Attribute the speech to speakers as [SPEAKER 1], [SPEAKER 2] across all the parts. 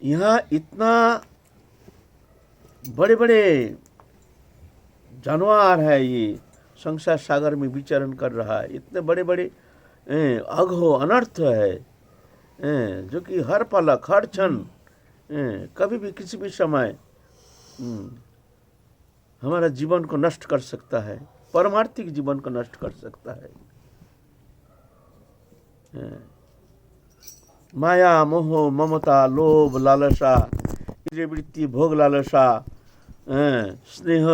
[SPEAKER 1] यहाँ इतना बड़े बड़े जानवर है, ये संसार सागर में विचरण कर रहा है, इतने बड़े बड़े अघो अनर्थ है जो कि हर पलक हर क्षण कभी भी किसी भी समय हमारा जीवन को नष्ट कर सकता है, परमार्थिक जीवन को नष्ट कर सकता है। माया मोह ममता लोभ लालसा वृत्ति भोग लालसा स्नेह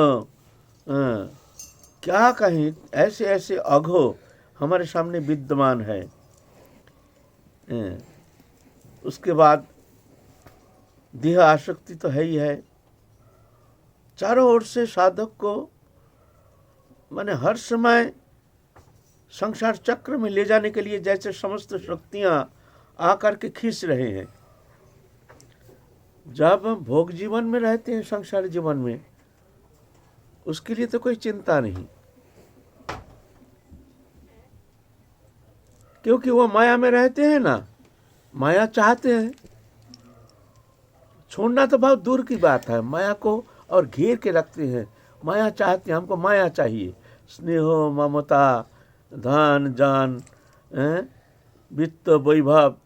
[SPEAKER 1] क्या कहें, ऐसे ऐसे अघो हमारे सामने विद्यमान है। उसके बाद देह आसक्ति तो है ही है। चारों ओर से साधक को माने हर समय संसार चक्र में ले जाने के लिए जैसे समस्त शक्तियां आकर के खींच रहे हैं। जब हम भोग जीवन में रहते हैं, संसार जीवन में, उसके लिए तो कोई चिंता नहीं, क्योंकि वो माया में रहते हैं ना, माया चाहते हैं। छोड़ना तो बहुत दूर की बात है, माया को और घेर के रखते हैं। माया चाहते हैं, हमको माया चाहिए, स्नेह ममता धन जान वित्त वैभव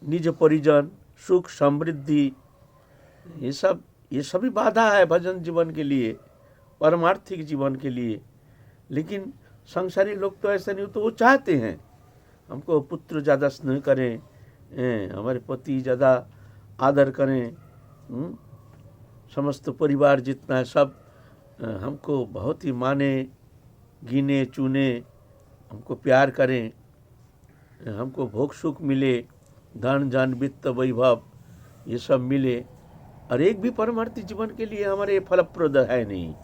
[SPEAKER 1] निज परिजन सुख समृद्धि, ये सभी बाधा है भजन जीवन के लिए, परमार्थिक जीवन के लिए। लेकिन संसारी लोग तो ऐसा नहीं, तो वो चाहते हैं हमको पुत्र ज़्यादा स्नेह करें, हमारे पति ज़्यादा आदर करें, समस्त परिवार जितना है सब हमको बहुत ही माने गिने चुने, हमको प्यार करें, हमको भोग सुख मिले, धन जन वित्त वैभव ये सब मिले। और एक भी परमार्थी जीवन के लिए हमारे फलप्रद है नहीं,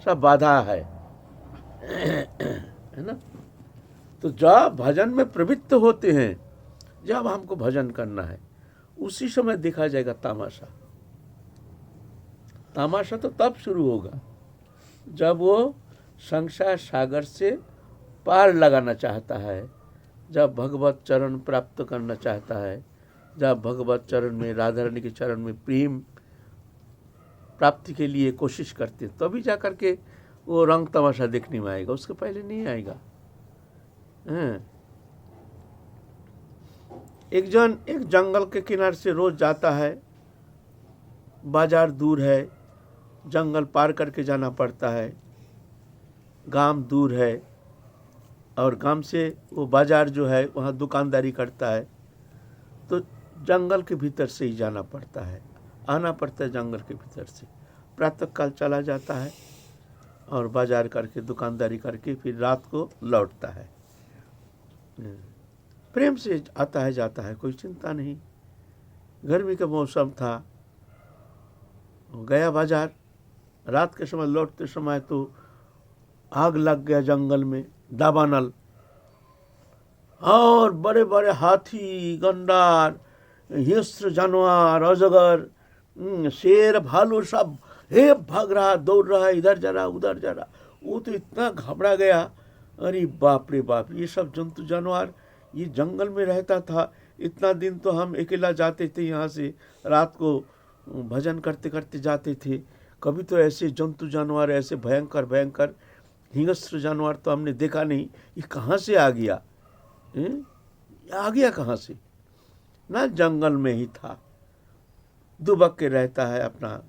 [SPEAKER 1] सब बाधा है ना। तो जब भजन में प्रवृत्त होते हैं, जब हमको भजन करना है, उसी समय देखा जाएगा तामाशा। तामाशा तो तब शुरू होगा जब वो संसार सागर से पार लगाना चाहता है, जब भगवत चरण प्राप्त करना चाहता है, जब भगवत चरण में, राधा रानी के चरण में प्रेम प्राप्ति के लिए कोशिश करते, तभी जा कर के वो रंग तमाशा देखने में आएगा, उसके पहले नहीं आएगा। एक जन एक जंगल के किनारे से रोज जाता है, बाजार दूर है, जंगल पार करके जाना पड़ता है, गांव दूर है, और गांव से वो बाजार जो है वहाँ दुकानदारी करता है, तो जंगल के भीतर से ही जाना पड़ता है, आना पड़ता है जंगल के भीतर से। प्रातः काल चला जाता है और बाजार करके दुकानदारी करके फिर रात को लौटता है। प्रेम से आता है जाता है, कोई चिंता नहीं। गर्मी का मौसम था, गया बाजार, रात के समय लौटते समय तो आग लग गया जंगल में, दावानल, और बड़े बड़े हाथी गंडार हिंस्र जानवर अजगर शेर भालू सब हे भाग रहा, दौड़ रहा है, इधर जा रहा उधर जा रहा। वो तो इतना घबरा गया, अरे बाप रे बाप, ये सब जंतु जानवर ये जंगल में रहता था। इतना दिन तो हम अकेला जाते थे यहाँ से, रात को भजन करते करते जाते थे, कभी तो ऐसे जंतु जानवर, ऐसे भयंकर भयंकर हिंस्र जानवर तो हमने देखा नहीं। ये कहाँ से आ गया, आ गया कहाँ से? ना जंगल में ही था, दुबक के रहता है, अपना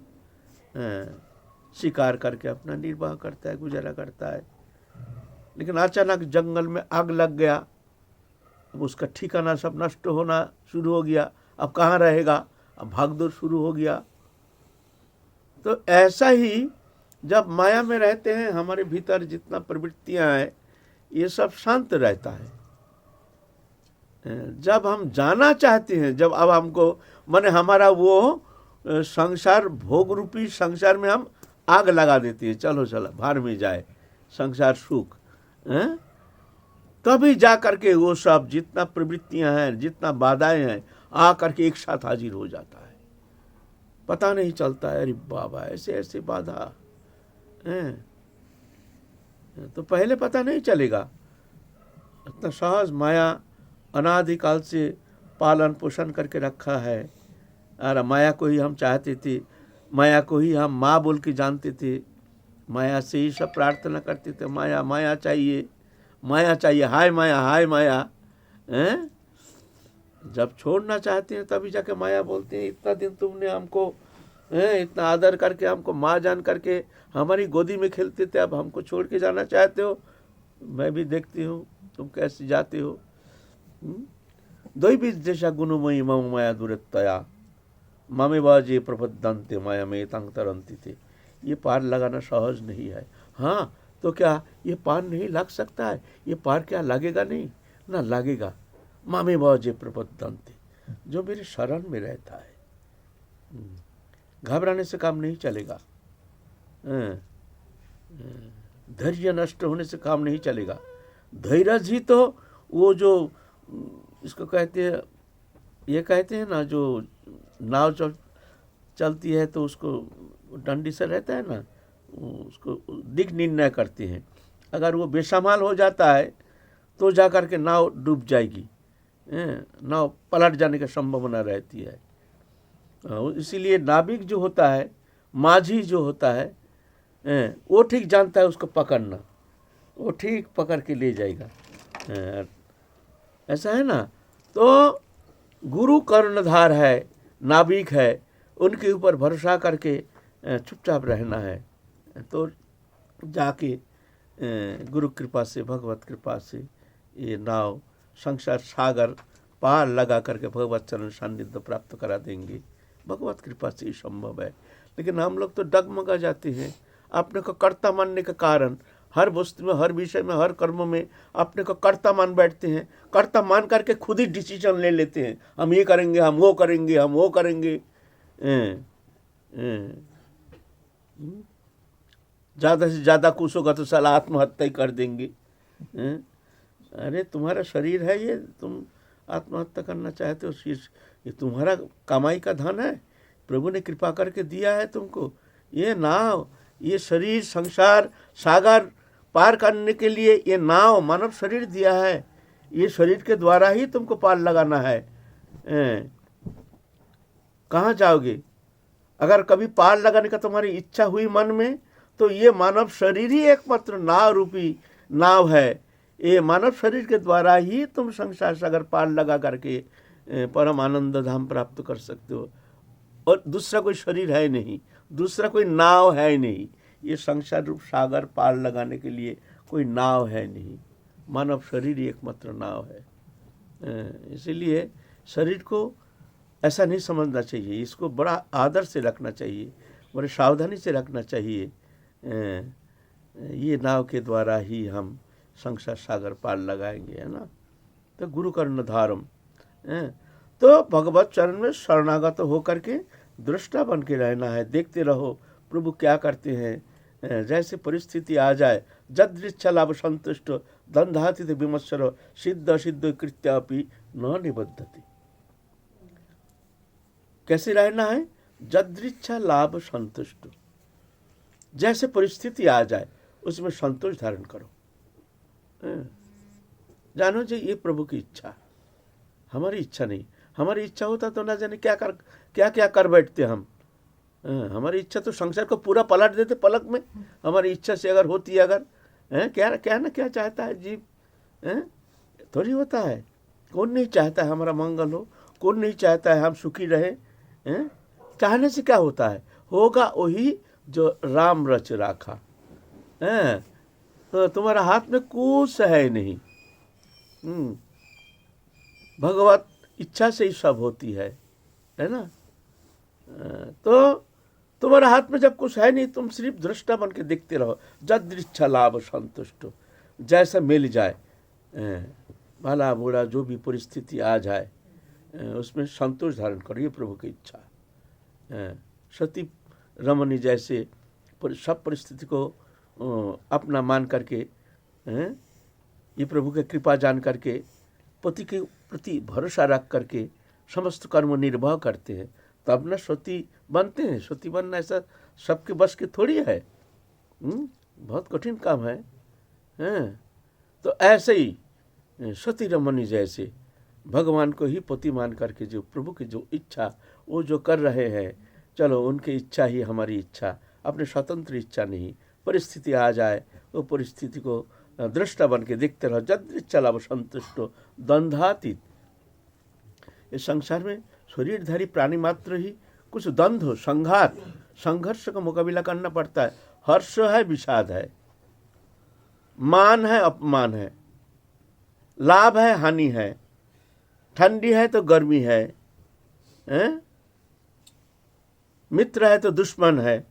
[SPEAKER 1] शिकार करके अपना निर्वाह करता है, गुजारा करता है। लेकिन अचानक जंगल में आग लग गया, अब उसका ठिकाना सब नष्ट होना शुरू हो गया। अब कहाँ रहेगा, अब भागदौड़ शुरू हो गया। तो ऐसा ही जब माया में रहते हैं, हमारे भीतर जितना प्रवृत्तियां हैं ये सब शांत रहता है। जब हम जाना चाहते हैं, जब अब हमको माने हमारा वो संसार भोग रूपी संसार में हम आग लगा देते हैं, चलो चलो भार में जाए संसार सुख, तभी जा करके वो सब जितना प्रवृत्तियां हैं, जितना बाधाएं हैं, आ करके एक साथ हाजिर हो जाता है। पता नहीं चलता है, अरे बाबा ऐसे ऐसे बाधा हैं, तो पहले पता नहीं चलेगा। इतना सहज माया अनादिकाल से पालन पोषण करके रखा है। और माया को ही हम चाहते थे, माया को ही हम माँ बोल के जानते थे, माया से ही सब प्रार्थना करते थे, माया माया चाहिए, माया चाहिए, हाय माया हाय माया। हैं? जब छोड़ना चाहते हैं तभी जाके माया बोलते हैं, इतना दिन तुमने हमको इतना आदर करके हमको माँ जान करके हमारी गोदी में खेलते थे, अब हमको छोड़ के जाना चाहते हो। मैं भी देखती हूँ तुम कैसे जाते हो। दैवी जैसा गुणमयी मम माया दुरत्तया मामे बाजे प्रबद्धंते माया में तंग तरंती थे। ये पार लगाना सहज नहीं है। हाँ तो क्या ये पार नहीं लग सकता है? ये पार क्या लगेगा? नहीं ना लगेगा। मामे बाजे प्रबद्धंते, जो मेरे शरण में रहता है, घबराने से काम नहीं चलेगा, धैर्य नष्ट होने से काम नहीं चलेगा। धैर्य ही तो वो जो इसको कहते हैं, ये कहते हैं ना, जो नाव चलती है तो उसको डंडी से रहता है ना, उसको दिग निर्णय करते हैं। अगर वो बेसंभाल हो जाता है तो जा कर के नाव डूब जाएगी, नाव पलट जाने की संभावना रहती है। इसीलिए नाविक जो होता है, माझी जो होता है, वो ठीक जानता है उसको पकड़ना, वो ठीक पकड़ के ले जाएगा। ऐसा है ना। तो गुरु कर्णधार है, नाविक है, उनके ऊपर भरोसा करके चुपचाप रहना है। तो जाके गुरु कृपा से, भगवत कृपा से ये नाव संसार सागर पार लगा करके भगवत चरण सान्निध्य प्राप्त करा देंगे। भगवत कृपा से ही संभव है। लेकिन हम लोग तो डगमगा जाते हैं अपने को कर्ता मानने के कारण। हर वस्तु में, हर विषय में, हर कर्म में अपने को कर्ता मान बैठते हैं। कर्ता मान करके खुद ही डिसीजन ले लेते हैं, हम ये करेंगे, हम वो करेंगे, हम वो करेंगे। ज़्यादा से ज़्यादा कुछ होगा तो साला आत्महत्या ही कर देंगे। अरे तुम्हारा शरीर है ये, तुम आत्महत्या करना चाहते हो? ये तुम्हारा कमाई का धन है, प्रभु ने कृपा करके दिया है तुमको। ये नाव, ये शरीर, संसार सागर पार करने के लिए ये नाव मानव शरीर दिया है। ये शरीर के द्वारा ही तुमको पार लगाना है। कहाँ जाओगे? अगर कभी पार लगाने का तुम्हारी इच्छा हुई मन में, तो ये मानव शरीर ही एकमात्र नाव रूपी नाव है। ये मानव शरीर के द्वारा ही तुम संसार सागर पार लगा करके परम आनंद धाम प्राप्त कर सकते हो। और दूसरा कोई शरीर है नहीं, दूसरा कोई नाव है नहीं। ये संसार रूप सागर पार लगाने के लिए कोई नाव है नहीं, मानव शरीर ही एकमात्र नाव है। इसीलिए शरीर को ऐसा नहीं समझना चाहिए, इसको बड़ा आदर से रखना चाहिए, बड़े सावधानी से रखना चाहिए। ये नाव के द्वारा ही हम संसार सागर पार लगाएंगे, है ना। तो गुरु कर्णधारम, तो भगवत चरण में शरणागत होकर के दृष्टा बन के रहना है। देखते रहो प्रभु क्या करते हैं। जैसे परिस्थिति आ जाए, जदृच्छा लाभ संतुष्ट दंधाति विमत्सर सिद्ध सिद्ध कृत्यापि न निबद्धति। कैसे रहना है? जदृच्छा लाभ संतुष्ट, जैसे परिस्थिति आ जाए उसमें संतोष धारण करो। जानो जी ये प्रभु की इच्छा, हमारी इच्छा नहीं। हमारी इच्छा होता तो ना जाने क्या कर बैठते हम। हमारी इच्छा तो संसार को पूरा पलट देते पलक में। हमारी इच्छा से अगर होती, अगर क्या चाहता है जीव, थोड़ी होता है। कौन नहीं चाहता है हमारा मंगल हो, कौन नहीं चाहता है हम सुखी रहे। चाहने से क्या होता है? होगा वही जो राम रच राखा। तो तुम्हारा हाथ में कुछ है नहीं। भगवत इच्छा से ही सब होती है ना। तो तुम्हारे हाथ में जब कुछ है नहीं, तुम सिर्फ दृष्टा बन के देखते रहो। जदृच्छा लाभ संतुष्ट, जैसा मिल जाए, भला बुरा जो भी परिस्थिति आ जाए उसमें संतोष धारण करो, ये प्रभु की इच्छा। सती रमणी जैसे सब परिस्थिति को अपना मान करके, ये प्रभु की कृपा जान करके, पति के प्रति भरोसा रख करके समस्त कर्म निर्वाह करते हैं, तब न सती बनते हैं। सती बनना ऐसा सबके बस की थोड़ी है, बहुत कठिन काम है। तो ऐसे ही सती रमणी जैसे भगवान को ही पति मान करके जो प्रभु की जो इच्छा वो जो कर रहे हैं, चलो उनकी इच्छा ही हमारी इच्छा, अपनी स्वतंत्र इच्छा नहीं। परिस्थिति आ जाए वो परिस्थिति को दृष्टा बन के देखते रहो। जदृच्छला वो संतुष्टो द्वंद्वातीत। इस संसार में शरीरधारी प्राणी मात्र ही कुछ द्वंद्व, संघात, संघर्ष का मुकाबला करना पड़ता है। हर्ष है, विषाद है, मान है, अपमान है, लाभ है, हानि है, ठंडी है तो गर्मी है, मित्र है तो दुश्मन है,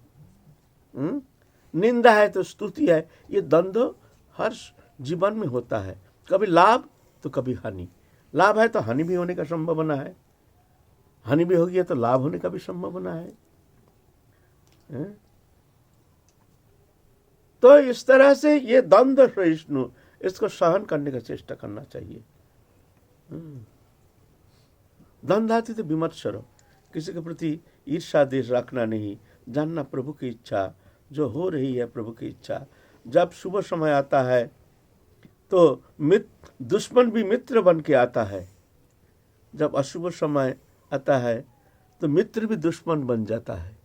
[SPEAKER 1] निंदा है तो स्तुति है। ये द्वंद्व हर जीवन में होता है, कभी लाभ तो कभी हानि। लाभ है तो हानि भी होने का संभावना है, हानि भी होगी तो लाभ होने का भी संभावना है। तो इस तरह से ये द्वंद्व सहिष्णु, इसको सहन करने का चेष्टा करना चाहिए। द्वंद्वातीत विमर्शरो, किसी के प्रति ईर्षा देश रखना नहीं, जानना प्रभु की इच्छा जो हो रही है, प्रभु की इच्छा। जब शुभ समय आता है तो दुश्मन भी मित्र बन के आता है, जब अशुभ समय आता है तो मित्र भी दुश्मन बन जाता है।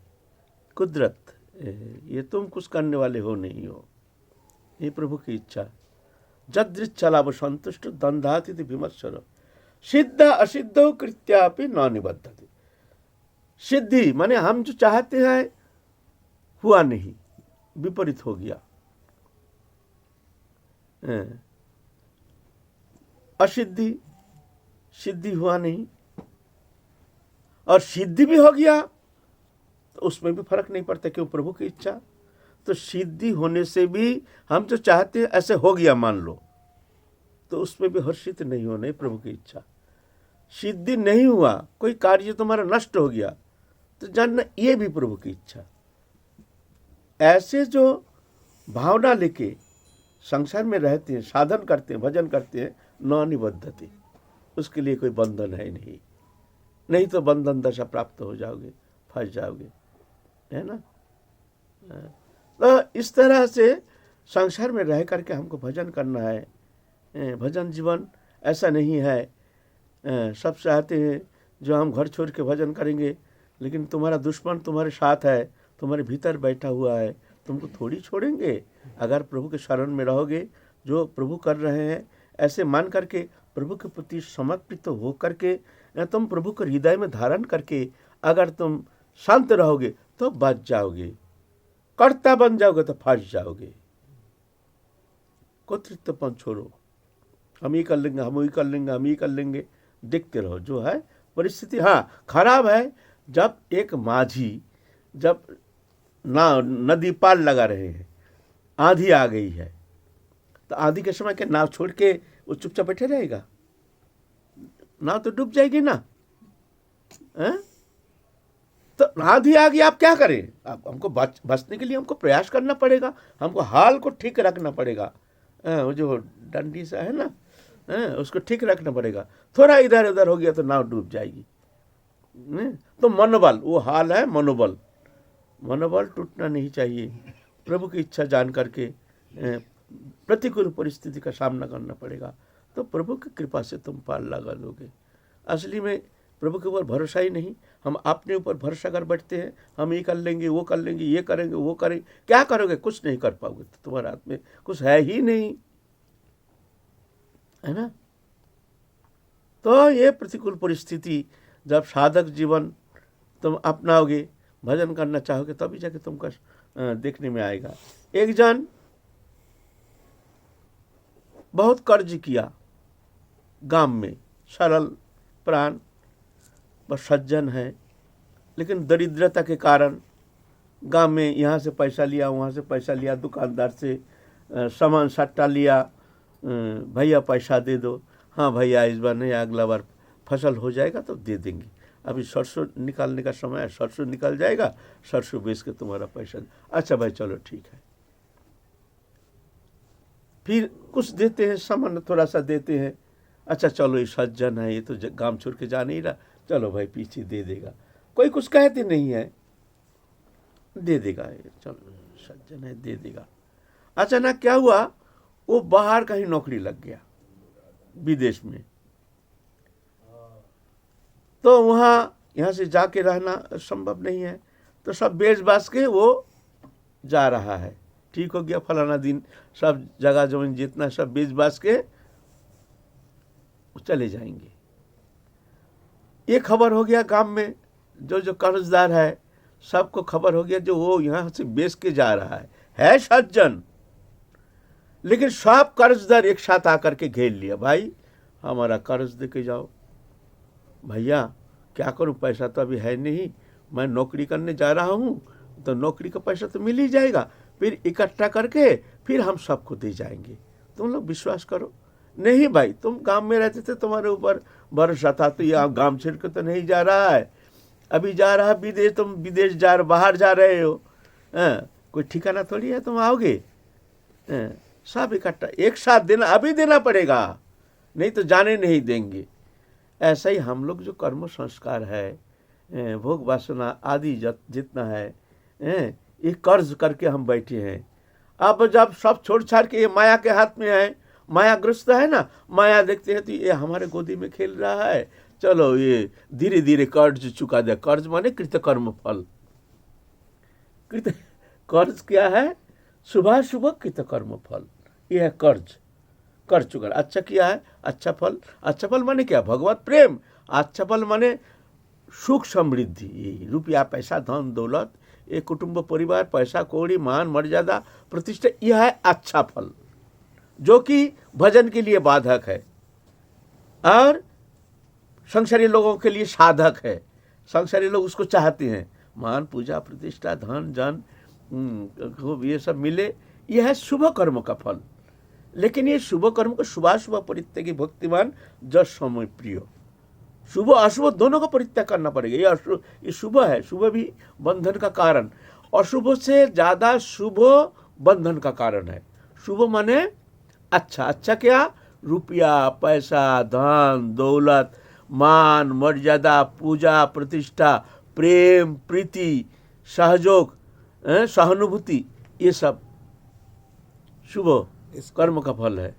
[SPEAKER 1] कुदरत, ये तुम कुछ करने वाले हो नहीं हो, ये प्रभु की इच्छा। जदृच्छला वो संतुष्ट द्वंद्वातीत विमर्शरो, सिद्ध असिद्धो कृत्यापि न निबद्धते। सिद्धि माने हम जो चाहते हैं हुआ नहीं, विपरीत हो गया। असिद्धि, सिद्धि हुआ नहीं, और सिद्धि भी हो गया तो उसमें भी फर्क नहीं पड़ता, क्यों? प्रभु की इच्छा। तो सिद्धि होने से भी हम जो चाहते हैं ऐसे हो गया मान लो, तो उसमें भी हर्षित नहीं होने, प्रभु की इच्छा। सिद्धि नहीं हुआ, कोई कार्य तुम्हारा नष्ट हो गया, तो जानना ये भी प्रभु की इच्छा। ऐसे जो भावना लेके संसार में रहते हैं, साधन करते हैं, भजन करते हैं, न निबद्धते, उसके लिए कोई बंधन है नहीं तो बंधन दशा प्राप्त हो जाओगे, फंस जाओगे, है ना। तो इस तरह से संसार में रह करके हमको भजन करना है। भजन जीवन ऐसा नहीं है, सब चाहते हैं जो हम घर छोड़ के भजन करेंगे, लेकिन तुम्हारा दुश्मन तुम्हारे साथ है, तुम्हारे भीतर बैठा हुआ है, तुमको थोड़ी छोड़ेंगे। अगर प्रभु के शरण में रहोगे, जो प्रभु कर रहे हैं ऐसे मान करके, प्रभु के प्रति समर्पित हो करके, तुम प्रभु को हृदय में धारण करके अगर तुम शांत रहोगे तो बच जाओगे, कर्ता बन जाओगे तो फंस जाओगे। कर्तृत्वपन छोड़ो, हम ये कर लेंगे, हम वही कर लेंगे, हम ये कर लेंगे, देखते रहो जो है परिस्थिति। हाँ, खराब है जब एक माझी जब नदी पार लगा रहे हैं, आंधी आ गई है, तो आंधी के समय क्या नाव छोड़ के वो चुपचाप बैठे रहेगा? नाव तो डूब जाएगी ना। तो आंधी आ गई, आप क्या करें? आप हमको बचने के लिए हमको प्रयास करना पड़ेगा, हमको हाल को ठीक रखना पड़ेगा। वो जो डंडी सा है ना, उसको ठीक रखना पड़ेगा। थोड़ा इधर उधर हो गया तो नाव डूब जाएगी। तो मनोबल, वो हाल है मनोबल, मनोबल टूटना नहीं चाहिए। प्रभु की इच्छा जान करके प्रतिकूल परिस्थिति का सामना करना पड़ेगा, तो प्रभु की कृपा से तुम पार लगा लोगे। असली में प्रभु के ऊपर भरोसा ही नहीं, हम अपने ऊपर भरोसा कर बैठते हैं, हम ये कर लेंगे, वो कर लेंगे, ये करेंगे, वो करेंगे। क्या करोगे? कुछ नहीं कर पाओगे, तो तुम्हारे हाथ में कुछ है ही नहीं, है ना। तो ये प्रतिकूल परिस्थिति जब साधक जीवन तुम अपनाओगे, भजन करना चाहोगे, तभी जाके तुमको देखने में आएगा। एक जन बहुत कर्ज किया गांव में, सरल प्राण, बस सज्जन है, लेकिन दरिद्रता के कारण गांव में यहाँ से पैसा लिया, वहाँ से पैसा लिया, दुकानदार से सामान सट्टा लिया, भैया पैसा दे दो, हाँ भैया इस बार नहीं, अगला बार फसल हो जाएगा तो दे देंगे, अभी सरसों निकालने का समय है, सरसों निकल जाएगा, सरसों बेच के तुम्हारा पैसा। अच्छा भाई चलो ठीक है। फिर कुछ देते हैं, सामान थोड़ा सा देते हैं, अच्छा चलो ये सज्जन है, ये तो गांव छोड़ के जा नहीं रहा, चलो भाई पीछे दे देगा, कोई कुछ कहते नहीं है, दे देगा, चलो सज्जन है दे देगा। अचानक क्या हुआ, वो बाहर कहीं नौकरी लग गया, विदेश में। तो वहाँ यहाँ से जाके रहना संभव नहीं है, तो सब बेच बाच के वो जा रहा है। ठीक हो गया, फलाना दिन सब जगह जमीन जितना सब बेच बाच के चले जाएंगे। ये खबर हो गया गांव में, जो कर्जदार है सबको खबर हो गया, जो वो यहाँ से बेच के जा रहा है सज्जन। लेकिन सब कर्जदार एक साथ आकर के घेर लिया, भाई हमारा कर्ज दे के जाओ। भैया क्या करूं, पैसा तो अभी है नहीं, मैं नौकरी करने जा रहा हूं, तो नौकरी का पैसा तो मिल ही जाएगा, फिर इकट्ठा करके फिर हम सबको दे जाएंगे, तुम लोग विश्वास करो। नहीं भाई, तुम गांव में रहते थे, तुम्हारे ऊपर भरोसा था, तो ये गांव छोड़ के तो नहीं जा रहा है, अभी जा रहा है विदेश, तुम विदेश बाहर जा रहे हो, कोई ठिकाना थोड़ी है तुम आओगे। सब इकट्ठा एक साथ देना, अभी देना पड़ेगा, नहीं तो जाने नहीं देंगे। ऐसा ही हम लोग जो कर्म संस्कार है, भोग वासना आदि जितना है, ये कर्ज करके हम बैठे हैं। अब जब सब छोड़ छाड़ के ये माया के हाथ में है, मायाग्रस्त है ना, माया देखते हैं तो ये हमारे गोदी में खेल रहा है, चलो ये धीरे धीरे कर्ज चुका दे। कर्ज माने कृतकर्म फल। कर्ज क्या है? शुभ शुभ कृतकर्म फल, ये है कर्ज। कर चुका, अच्छा किया है, अच्छा फल। अच्छा फल माने क्या? भगवत प्रेम। अच्छा फल माने सुख समृद्धि, यही रुपया पैसा धन दौलत, एक कुटुंब परिवार, पैसा कौड़ी मान मर्यादा प्रतिष्ठा, यह है अच्छा फल, जो कि भजन के लिए बाधक है और संसारी लोगों के लिए साधक है। संसारी लोग उसको चाहते हैं, मान पूजा प्रतिष्ठा धन जन खूब ये सब मिले, यह है शुभ कर्म का फल। लेकिन ये शुभ कर्म को शुभाशुभ परित्यागी भक्तिमान जस समय प्रिय, शुभ अशुभ दोनों का परित्याग करना पड़ेगा। ये शुभ है, शुभ भी बंधन का कारण, अशुभ से ज्यादा शुभ बंधन का कारण है। शुभ माने अच्छा। अच्छा क्या? रुपया पैसा धन दौलत मान मर्यादा पूजा प्रतिष्ठा प्रेम प्रीति सहयोग सहानुभूति, ये सब शुभ इस कर्म का फल है।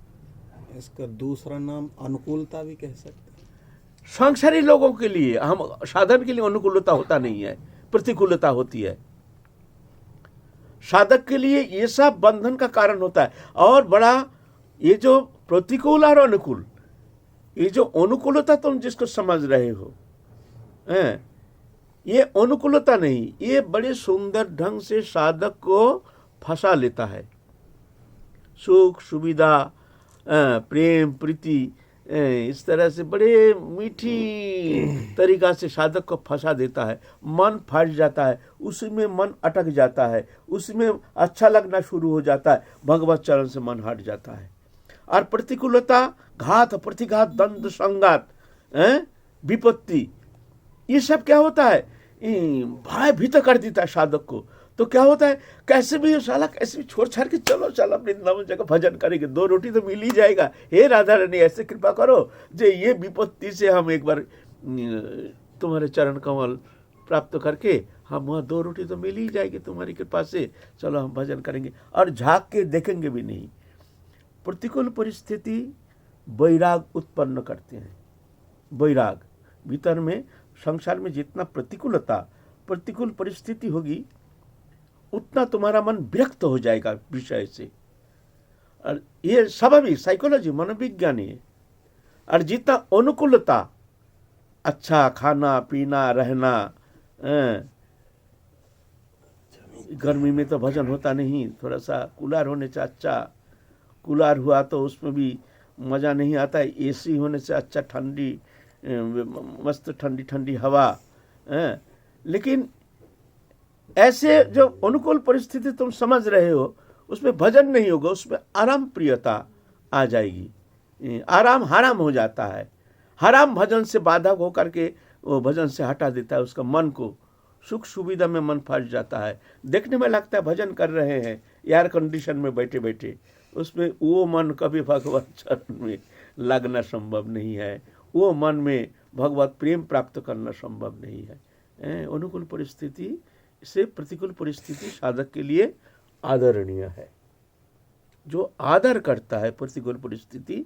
[SPEAKER 2] इसका दूसरा नाम अनुकूलता भी कह सकते हैं।
[SPEAKER 1] संसारी लोगों के लिए, हम साधन के लिए अनुकूलता होता नहीं है, प्रतिकूलता होती है। साधक के लिए ये सब बंधन का कारण होता है। और बड़ा ये जो प्रतिकूल और अनुकूल, ये जो अनुकूलता तुम जिसको समझ रहे हो, ये अनुकूलता नहीं, ये बड़े सुंदर ढंग से साधक को फंसा लेता है। सुख सुविधा प्रेम प्रीति इस तरह से बड़े मीठी तरीका से साधक को फंसा देता है। मन फट जाता है, उसी में मन अटक जाता है, उसी में अच्छा लगना शुरू हो जाता है, भगवत चरण से मन हट जाता है। और प्रतिकूलता घात प्रतिघात द्वंद्व संघात विपत्ति, ये सब क्या होता है? भय भीत कर देता है साधक को। तो क्या होता है? कैसे भी साला कैसे भी छोड़ छाड़ के चलो चल वृंदावन जगह भजन करेंगे, 2 रोटी तो मिल ही जाएगा। हे राधा रानी ऐसे कृपा करो जो ये विपत्ति से हम एक बार तुम्हारे चरण कमल प्राप्त करके हम वहाँ 2 रोटी तो मिल ही जाएगी तुम्हारी कृपा से, चलो हम भजन करेंगे। और झाँक के देखेंगे भी नहीं। प्रतिकूल परिस्थिति वैराग उत्पन्न करते हैं। वैराग भीतर में, संसार में जितना प्रतिकूल परिस्थिति होगी उतना तुम्हारा मन विरक्त हो जाएगा विषय से। और ये स्वाभाविक साइकोलॉजी मनोविज्ञान है। और जितना अनुकूलता, अच्छा खाना पीना रहना, गर्मी में तो भजन होता नहीं, थोड़ा सा कूलर होने से अच्छा, कूलर हुआ तो उसमें भी मज़ा नहीं आता, एसी होने से अच्छा ठंडी मस्त ठंडी ठंडी हवा। लेकिन ऐसे जो अनुकूल परिस्थिति तुम समझ रहे हो उसमें भजन नहीं होगा, उसमें आराम प्रियता आ जाएगी, आराम हराम हो जाता है। हराम भजन से बाधक होकर के वो भजन से हटा देता है उसका मन को, सुख सुविधा में मन फंस जाता है। देखने में लगता है भजन कर रहे हैं एयर कंडीशन में बैठे बैठे, उसमें वो मन कभी भगवत चरण में लगना संभव नहीं है, वो मन में भगवत प्रेम प्राप्त करना संभव नहीं है। अनुकूल परिस्थिति से प्रतिकूल परिस्थिति साधक के लिए आदरणीय है। जो आदर करता है प्रतिकूल परिस्थिति,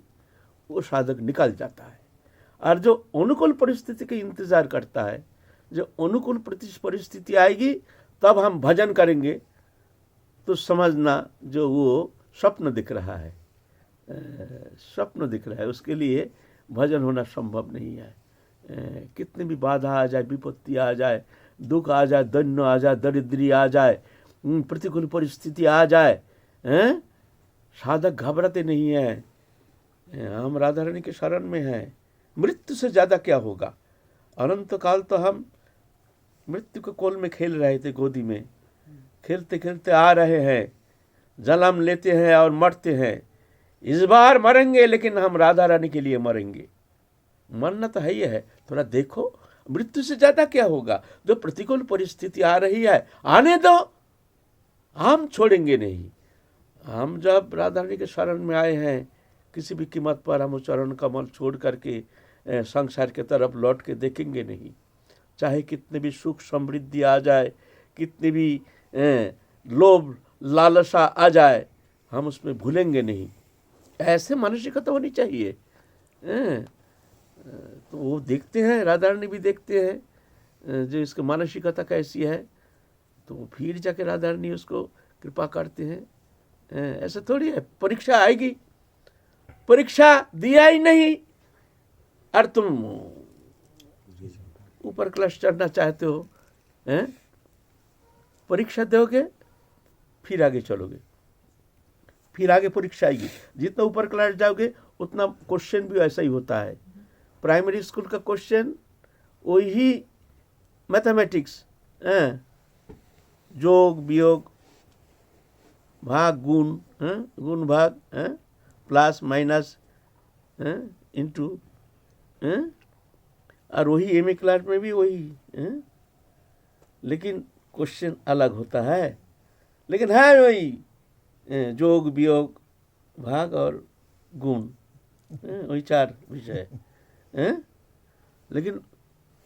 [SPEAKER 1] वो साधक निकल जाता है। और जो अनुकूल परिस्थिति का इंतजार करता है, जो अनुकूल परिस्थिति आएगी तब हम भजन करेंगे, तो समझना जो वो स्वप्न दिख रहा है, स्वप्न दिख रहा है, उसके लिए भजन होना संभव नहीं है। कितनी भी बाधा आ जाए, विपत्ति आ जाए, दुख आ जाए, दैन्य आ जाए, दरिद्री आ जाए, प्रतिकूल परिस्थिति आ जाए, साधक घबराते नहीं है। हम राधा रानी के शरण में हैं। मृत्यु से ज़्यादा क्या होगा? अनंत काल तो हम मृत्यु के कोल में खेल रहे थे, गोदी में खेलते खेलते आ रहे हैं, जन्म लेते हैं और मरते हैं। इस बार मरेंगे, लेकिन हम राधा रानी के लिए मरेंगे। मरना तो है ही है। थोड़ा देखो, मृत्यु से ज़्यादा क्या होगा? जो प्रतिकूल परिस्थिति आ रही है, आने दो, हम छोड़ेंगे नहीं। हम जब राधा रानी के शरण में आए हैं, किसी भी कीमत पर हम चरण कमल छोड़ करके संसार के तरफ लौट के देखेंगे नहीं। चाहे कितने भी सुख समृद्धि आ जाए, कितनी भी लोभ लालसा आ जाए, हम उसमें भूलेंगे नहीं। ऐसे मानसिकता होनी चाहिए। तो वो देखते हैं, राधा रानी भी देखते हैं जो इसकी मानसिकता कैसी है, तो फिर जाके राधा रानी उसको कृपा करते हैं। ऐसा थोड़ी है परीक्षा आएगी, परीक्षा दिया ही नहीं और तुम ऊपर क्लास चढ़ना चाहते हो, परीक्षा दोगे फिर आगे चलोगे, फिर आगे परीक्षा आएगी। जितना ऊपर क्लास जाओगे उतना क्वेश्चन भी ऐसा ही होता है। प्राइमरी स्कूल का क्वेश्चन वही मैथमेटिक्स, जोग वियोग भाग गुण, गुण भाग, प्लस माइनस इंटू, और वही एमए क्लास में भी वही, लेकिन क्वेश्चन अलग होता है। लेकिन है वही जोग वियोग भाग और गुण, वही 4 विषय, लेकिन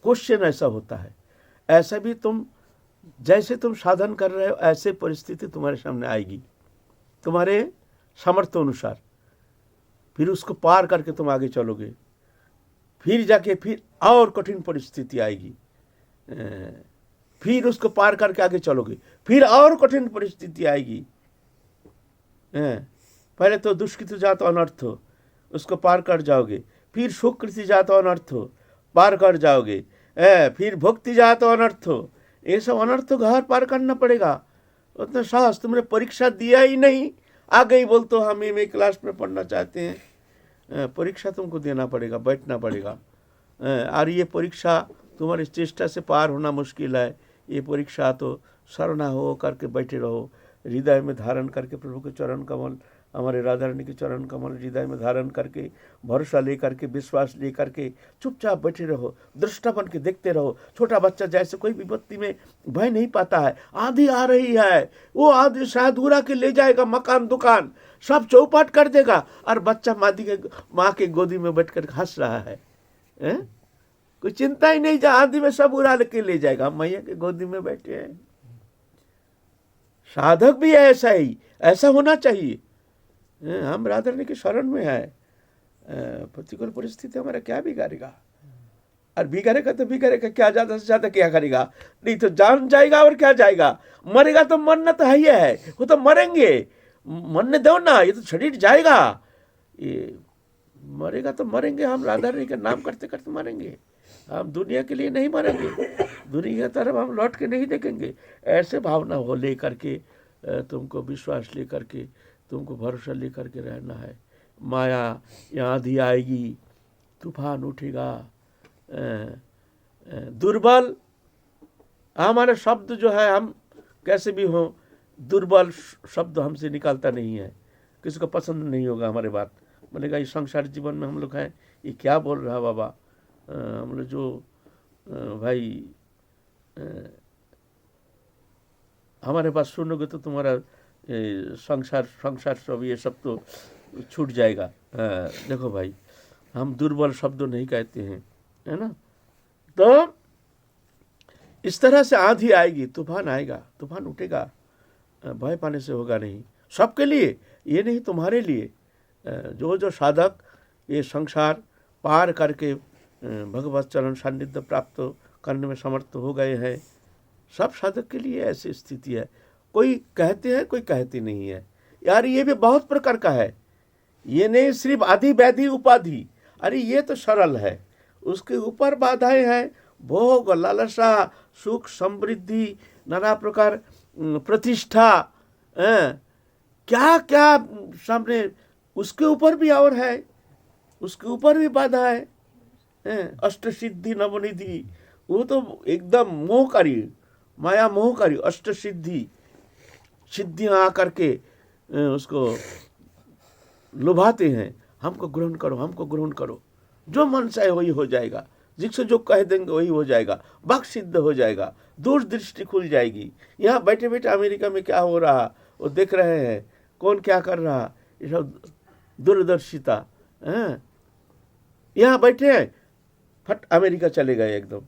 [SPEAKER 1] क्वेश्चन ऐसा होता है। ऐसा भी तुम जैसे तुम साधन कर रहे हो, ऐसे परिस्थिति तुम्हारे सामने आएगी, तुम्हारे सामर्थ्य अनुसार। फिर उसको पार करके तुम आगे चलोगे, फिर जाके फिर और कठिन परिस्थिति आएगी, फिर उसको पार करके आगे चलोगे, फिर और कठिन परिस्थिति आएगी। पहले तो दुष्कृत जात अनर्थ हो, उसको पार कर जाओगे, फिर सुकृति जात अनर्थ हो, पार कर जाओगे, फिर भक्ति जात अनर्थ हो, ये सब अनर्थ घर पार करना पड़ेगा। उतना साहस तुमने परीक्षा दिया ही नहीं, आ गई बोल तो हम एमए क्लास में पढ़ना चाहते हैं। परीक्षा तुमको देना पड़ेगा, बैठना पड़ेगा। और ये परीक्षा तुम्हारी चेष्टा से पार होना मुश्किल है। ये परीक्षा तो शरणा हो करके बैठे रहो, हृदय में धारण करके प्रभु के चरण कमल, हमारे राधा रानी के चरण कमल हृदय में धारण करके, भरोसा लेकर के, विश्वास लेकर के चुपचाप बैठे रहो, दृष्टा बन के देखते रहो। छोटा बच्चा जैसे कोई विपत्ति में भय नहीं पाता है, आंधी आ रही है, वो आंधी शायद उड़ा के ले जाएगा, मकान दुकान सब चौपट कर देगा, और बच्चा माँ के गोदी में बैठ कर हंस रहा है। कोई चिंता ही नहीं, जहाँ आंधी में सब उड़ा के ले जाएगा, मैया के गोदी में बैठे हैं। साधक भी ऐसा ही, ऐसा होना चाहिए। हम राधा रानी के शरण में है, प्रतिकूल परिस्थिति हमारा क्या बिगाड़ेगा? और बिगाड़ेगा तो बिगाड़ेगा क्या, ज्यादा से ज्यादा क्या करेगा? नहीं तो जान जाएगा और क्या जाएगा। मरेगा तो मरना तो है ही है, वो तो मरेंगे, मरने दो ना, ये तो शरीर जाएगा। ये मरेगा तो मरेंगे, हम राधा रानी का नाम करते करते मरेंगे। हम दुनिया के लिए नहीं मरेंगे, दुनिया की तरफ हम लौट के नहीं देखेंगे। ऐसे भावना हो ले करके, तुमको विश्वास ले करके, तुमको भरोसा ले करके रहना है। माया यहाँ आंधी आएगी, तूफान उठेगा, दुर्बल हमारा शब्द जो है, हम कैसे भी हो, दुर्बल शब्द हमसे निकलता नहीं है। किसी को पसंद नहीं होगा हमारे बात, बोलेगा इस संसार जीवन में हम लोग हैं, ये क्या बोल रहा है बाबा। हम लोग जो भाई हमारे पास सुनोगे तो तुम्हारा संसार सब ये सब तो छूट जाएगा। देखो भाई, हम दुर्बल शब्द नहीं कहते हैं, है ना। तो इस तरह से आंधी आएगी, तूफान आएगा, तूफान उठेगा, भय पाने से होगा नहीं। सबके लिए, ये नहीं तुम्हारे लिए। जो जो साधक ये संसार पार करके भगवत चरण सान्निध्य प्राप्त करने में समर्थ हो गए हैं। सब साधक के लिए ऐसी स्थिति है। कोई कहते हैं, कोई कहते नहीं है। यार ये भी बहुत प्रकार का है, ये नहीं सिर्फ आदि व्याधि उपाधि। अरे ये तो सरल है, उसके ऊपर बाधाएं हैं, भोग, लालसा, सुख, समृद्धि, नाना प्रकार प्रतिष्ठा, क्या क्या सामने, उसके ऊपर भी और है, उसके ऊपर भी बाधा है। अष्ट सिद्धि नवनिधि, वो तो एकदम मोहकारी, माया मोहकारी अष्ट सिद्धि, सिद्धियां आकर के उसको लुभाते हैं। हमको ग्रहण करो, हमको ग्रहण करो, जो मन चाहे वही हो जाएगा, जिससे जो कह देंगे वही हो जाएगा, वाक सिद्ध हो जाएगा, दूरदृष्टि खुल जाएगी। यहाँ बैठे बैठे अमेरिका में क्या हो रहा वो देख रहे हैं, कौन क्या कर रहा, ये सब दूरदर्शिता। यहाँ बैठे हैं, फट अमेरिका चले गए एकदम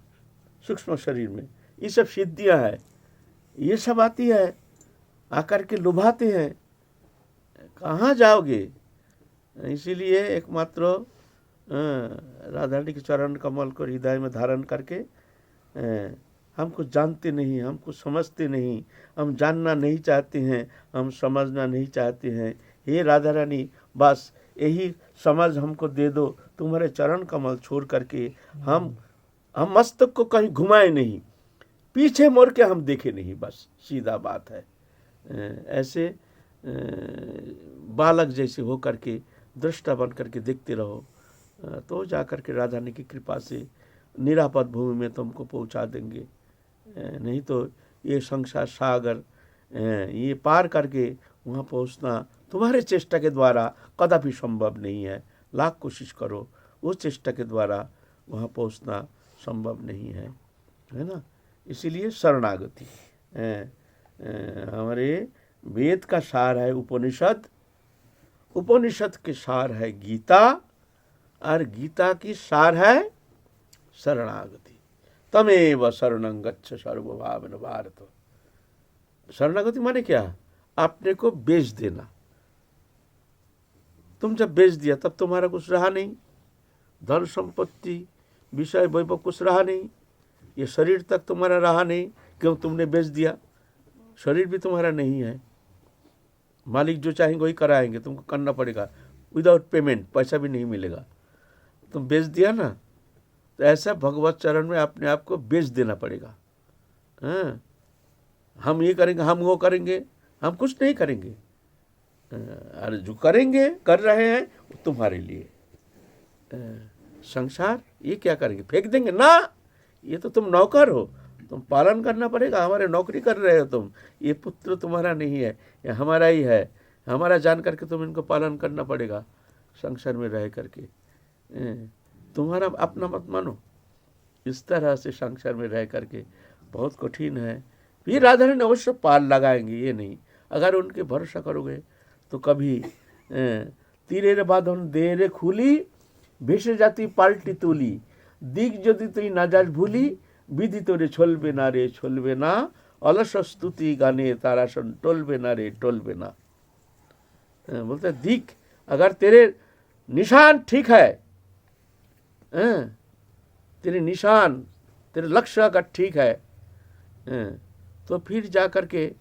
[SPEAKER 1] सूक्ष्म शरीर में। ये सब सिद्धियां है, ये सब आती है, आकर के लुभाते हैं, कहाँ जाओगे। इसीलिए एकमात्र राधा रानी के चरण कमल को हृदय में धारण करके, हमको जानते नहीं, हमको समझते नहीं, हम जानना नहीं चाहते हैं, हम समझना नहीं चाहते हैं। हे राधा रानी, बस यही समझ हमको दे दो, तुम्हारे चरण कमल छोड़ करके हम मस्तक को कहीं घुमाए नहीं, पीछे मोड़ के हम देखे नहीं, बस सीधा बात है। ऐसे बालक जैसे हो करके दृष्टा बन करके देखते रहो, तो जा कर के राधा रानी की कृपा से निरापद भूमि में तुमको पहुंचा देंगे। नहीं तो ये संसार सागर ये पार करके वहाँ पहुँचना तुम्हारे चेष्टा के द्वारा कदापि संभव नहीं है। लाख कोशिश करो, उस चेष्टा के द्वारा वहाँ पहुँचना संभव नहीं है ना। इसीलिए शरणागति, हमारे वेद का सार है उपनिषद, उपनिषद के सार है गीता, और गीता की सार है शरणागति। तमेव शरणं गच्छ सर्वभावेन भारत। शरणागति माने क्या? अपने को बेच देना। तुम जब बेच दिया तब तुम्हारा कुछ रहा नहीं, धन संपत्ति विषय वैभव कुछ रहा नहीं, ये शरीर तक तुम्हारा रहा नहीं, क्यों? तुमने बेच दिया। शरीर भी तुम्हारा नहीं है, मालिक जो चाहेंगे वही कराएंगे, तुमको करना पड़ेगा विदाउट पेमेंट, पैसा भी नहीं मिलेगा। तुम बेच दिया ना, तो ऐसा भगवत चरण में अपने आप को बेच देना पड़ेगा। हम ये करेंगे, हम वो करेंगे, हम कुछ नहीं करेंगे। अरे जो करेंगे, कर रहे हैं, तुम्हारे लिए। संसार ये क्या करेंगे? फेंक देंगे ना, ये तो तुम नौकर हो, तुम पालन करना पड़ेगा। हमारे नौकरी कर रहे हो तुम, ये पुत्र तुम्हारा नहीं है, ये हमारा ही है, हमारा जान करके तुम इनको पालन करना पड़ेगा। संसार में रह करके तुम्हारा अपना मत मानो। इस तरह से संसार में रह करके बहुत कठिन है। फिर राधा रानी अवश्य पार लगाएंगे, ये नहीं। अगर उनके भरोसा करोगे तो कभी तीरेर बांधन देरे खुली, ভেসে जाती পাল্টি তুলি, দিক যদি তুই না যাস ভুলি, বিধি তোরে চলবে না রে চলবে না, অলস स्तुति गाने तारासन टलबे ना रे टलबे ना। बोलते दिक, अगर तेरे निशान ठीक है, तेरे निशान, तेरे लक्ष्य अगर ठीक है, तो फिर जा कर के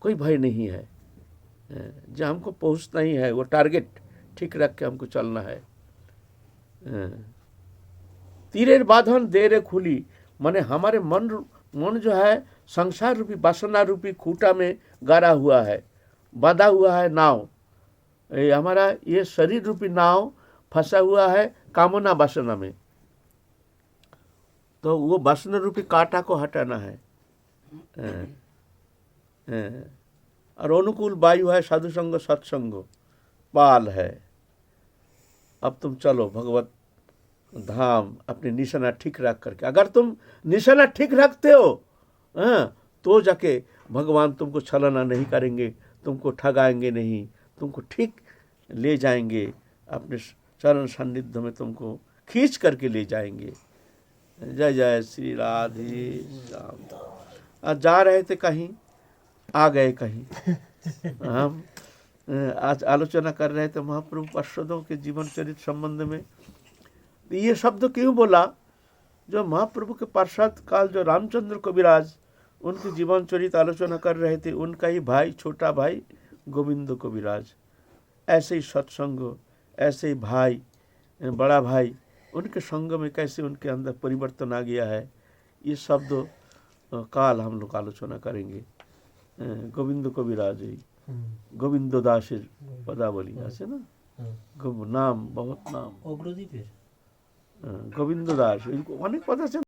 [SPEAKER 1] कोई भय नहीं है। जो हमको पहुंचना ही है, वो टारगेट ठीक रख के हमको चलना है। तीरेर बांधन देरे खुली, माने हमारे मन जो है संसार रूपी वासना रूपी खूटा में गाड़ा हुआ है, बांधा हुआ है नाव। हमारा ये शरीर रूपी नाव फंसा हुआ है कामना वासना में, तो वो वासना रूपी कांटा को हटाना है। और अनुकूल वायु है साधु संग सत्संग, पाल है। अब तुम चलो भगवत धाम, अपने निशाना ठीक रख करके। अगर तुम निशाना ठीक रखते हो तो जाके भगवान तुमको छलना नहीं करेंगे, तुमको ठगाएंगे नहीं, तुमको ठीक ले जाएंगे, अपने चरण सान्निध्य में तुमको खींच करके ले जाएंगे। जय जय श्री राधे श्याम। आज जा रहे थे कहीं, आ गए कहीं। हम आज आलोचना कर रहे थे महाप्रभु पार्षदों के जीवन चरित्र संबंध में। तो ये शब्द क्यों बोला? जो महाप्रभु के पार्षद काल जो रामचंद्र कविराज उनके जीवन चरित आलोचना कर रहे थे, उनका ही भाई, छोटा भाई गोविंद कविराज, ऐसे ही सत्संग, ऐसे ही भाई, बड़ा भाई, उनके संग में कैसे उनके अंदर परिवर्तन आ गया है, ये शब्द काल हम लोग आलोचना करेंगे। गोविंद कविराज गोविंद दासेर पदावली আছে না, নাম বহুত নাম,
[SPEAKER 3] অগ্রদ্বীপের
[SPEAKER 1] গোবিন্দ দাস, অনেক পদ আছে।